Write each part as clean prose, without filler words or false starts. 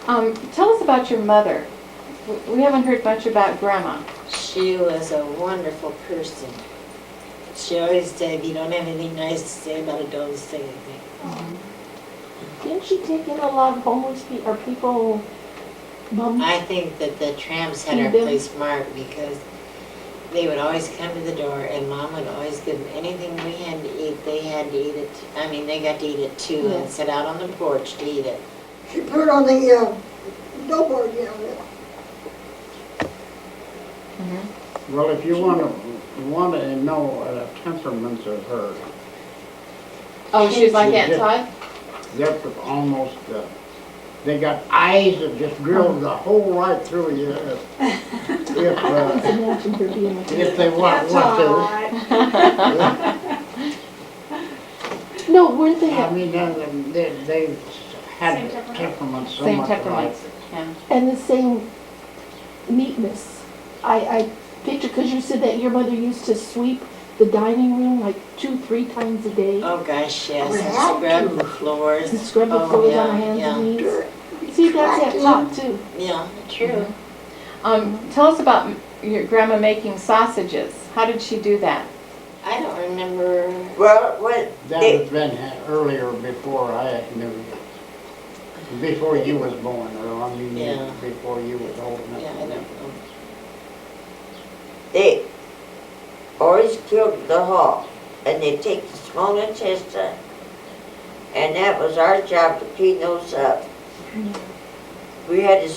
Tell us about your mother. We haven't heard much about Grandma. She was a wonderful person. She always said, if you don't have anything nice to say about it, don't say anything. Didn't she take in a lot of homeless people, or people, bums? I think that the tramps had our Feed them. place marked because they would always come to the door and Mom would always give them anything we had to eat. They had to eat it. I mean, they got to eat it too Yeah. and sit out on the porch to eat it. She put it on the billboard, you know. Well, if you want to know temperaments of her, Oh, she was like She Aunt did. Todd? they're almost, they got eyes that just drill the hole right through you Imagine her being like if they want to. No, weren't they? I mean, they had temperaments so Same much alike. temperaments. Yeah. And the same neatness. I picture, because you said that your mother used to sweep the dining room like 2-3 times a day. Oh gosh, yes, We and had scrub to. the floors. And scrub the Oh, floors yeah, on her hands yeah. and knees. See, that's that top too. Yeah, true. Tell us about your grandma making sausages. How did she do that? I don't remember. Well, when That they, had been earlier before I knew you. Before you was born, or I mean, Yeah. before you was old enough. Yeah, I don't know. they always killed the hog, and they take the small intestine, and that was our job to clean those up. We had to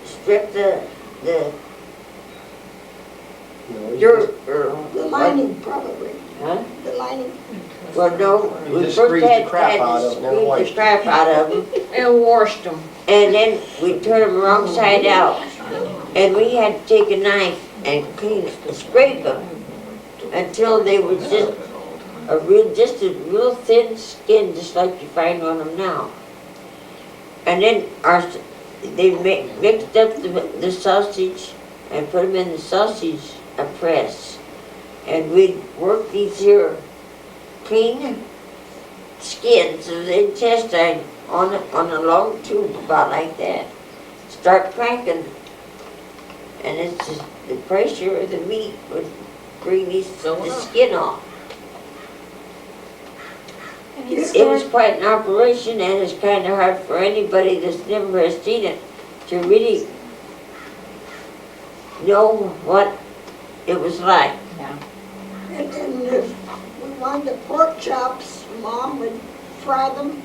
strip the dirt or The lining, probably. Huh? The lining. Well, no, You we just first squeezed the had crap to out of them, then squeeze washed the crap out of them, And washed them. and then we turn them wrong side out, and we had to take a knife and clean, scrape them until they were just a real thin skin, just like you find on them now. And then they mixed up the sausage and put them in the sausage press, and we'd work these here clean skins of the intestine on a long tube about like that. Start cranking, and it's just the pressure of the meat would bring the skin off. It was quite an operation, and it's kind of hard for anybody that's never has seen it to really know what it was like. And then if we wanted the pork chops, Mom would fry them,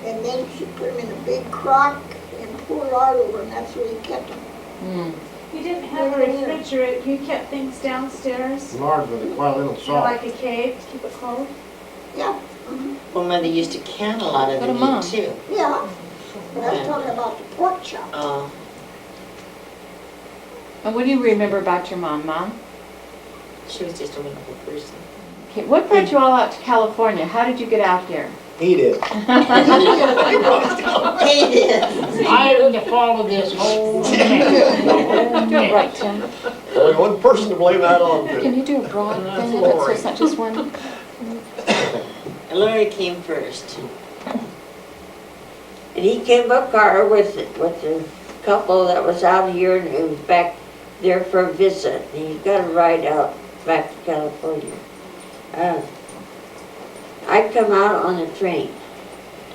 and then she'd put them in a big crock and pour lard over, and that's where you kept them. You didn't have a refrigerator, you kept things downstairs, Lard with quite a little you know, salt. like a cave to keep it cold? Yeah, Well, Mother used to can a lot of Go the to Mom. meat too. yeah. But I'm talking about the pork chop. Oh, And what do you remember about your mom, Mom? she was just a wonderful person. Okay, what brought you all out to California? How did you get out here? He did. He did. I had to follow this whole thing. Do it right, Tim. Only one person to blame that on. Can you do a broad thing so it's not just one? And Lorie came first. And he came up car with the couple that was out here, and he was back there for a visit. And he got a ride out back to California. I come out on the train,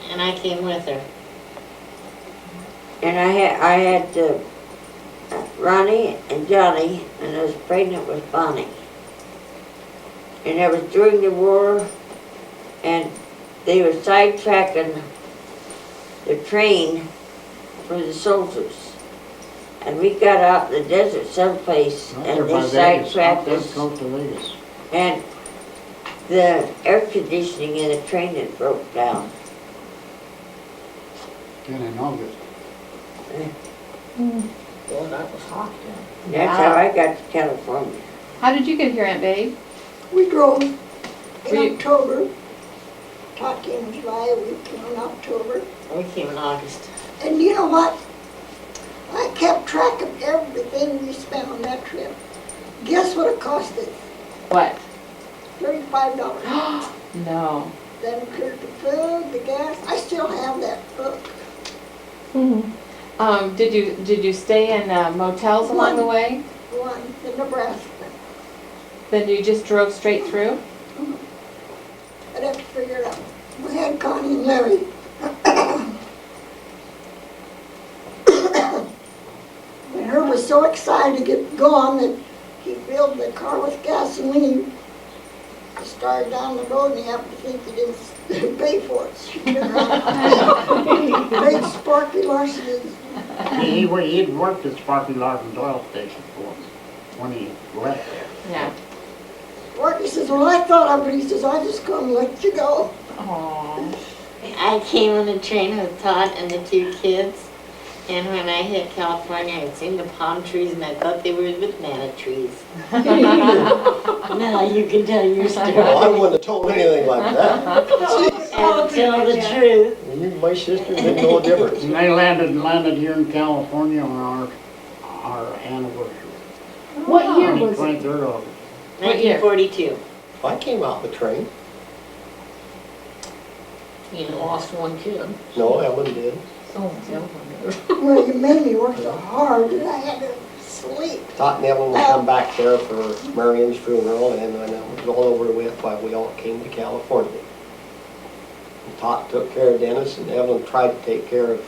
And I came with her. and I had Ronnie and Johnny, and I was pregnant with Bonnie. And that was during the war, and they were sidetracking the train for the soldiers. And we got out in the desert someplace, Out there and by they Vegas, sidetracked out there us. close to Vegas. And the air conditioning in the train had broke down. Then in August. Well, that was hot then. That's how I got to California. How did you get here, Aunt Babe? We drove Were you- in October. Todd came in July, we came in October. We came in August. And you know what? I kept track of everything we spent on that trip. Guess what it costed? What? $35. No. That included the food, the gas. I still have that book. Did you stay in motels along the way? One in Nebraska. Then you just drove straight through? I'd have to figure it out. We had Connie and Larry. And Herb was so excited to get gone that he filled the car with gasoline. He started down the road and he happened to think he didn't pay for it. So he turned around. Made Sparky Larson's. He'd worked at Sparky Larson's oil station for when he left there. Yeah. Sparky says, well, I thought of it. He says, I just come let you go. Aww. I came on the train with Todd and the two kids, and when I hit California, I'd seen the palm trees and I thought they were banana trees. Now you can tell your story. Well, I wouldn't have told anything like that. And tell the truth. You, my sister, didn't know a difference. And they landed here in California on our anniversary. What year was it? 23rd of August. 1942. I came out the train. You lost one kid. No, Ellen did. Oh, Well, you made me work so hard that I had to sleep. Tot and Evelyn would come back there for Marion's funeral, and when it was all over with, why we all came to California. And Tot took care of Dennis, and Evelyn tried to take care of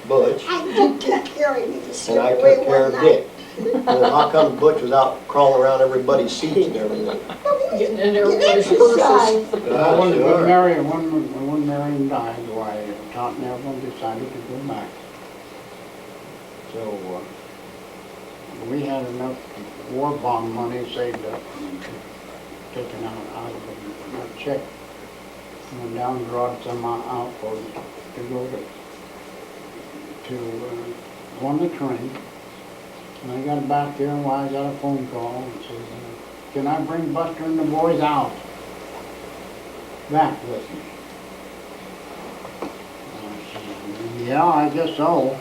Butch, I did take care of him. He just and I slipped away took care one of night. Dick. And how come Butch was out crawling around everybody's seats and everything? Getting in Get everybody's exercise. When Marion died, why Tot and Evelyn decided to go back. So we had enough war bond money saved up and taken out of a check. Went down and brought some out for us to go to on the train. And I got back there and I got a phone call and said, can I bring Buster and the boys out? Back with me. I said, yeah, I guess so.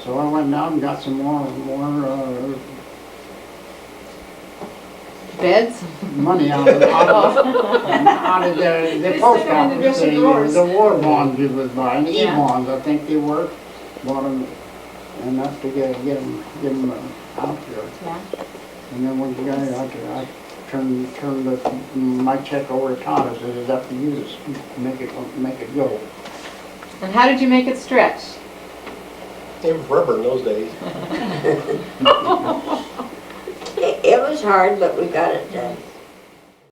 So I went down and got some more Beds? money out of the post office, the war bonds you was buying, Yeah. E-bonds, I think they were, bought them enough to get them out there. Yeah. And then when I turned my check over to Todd, I said, it's up to you to make it go. And how did you make it stretch? It was rubber in those days. It was hard, but we got it done.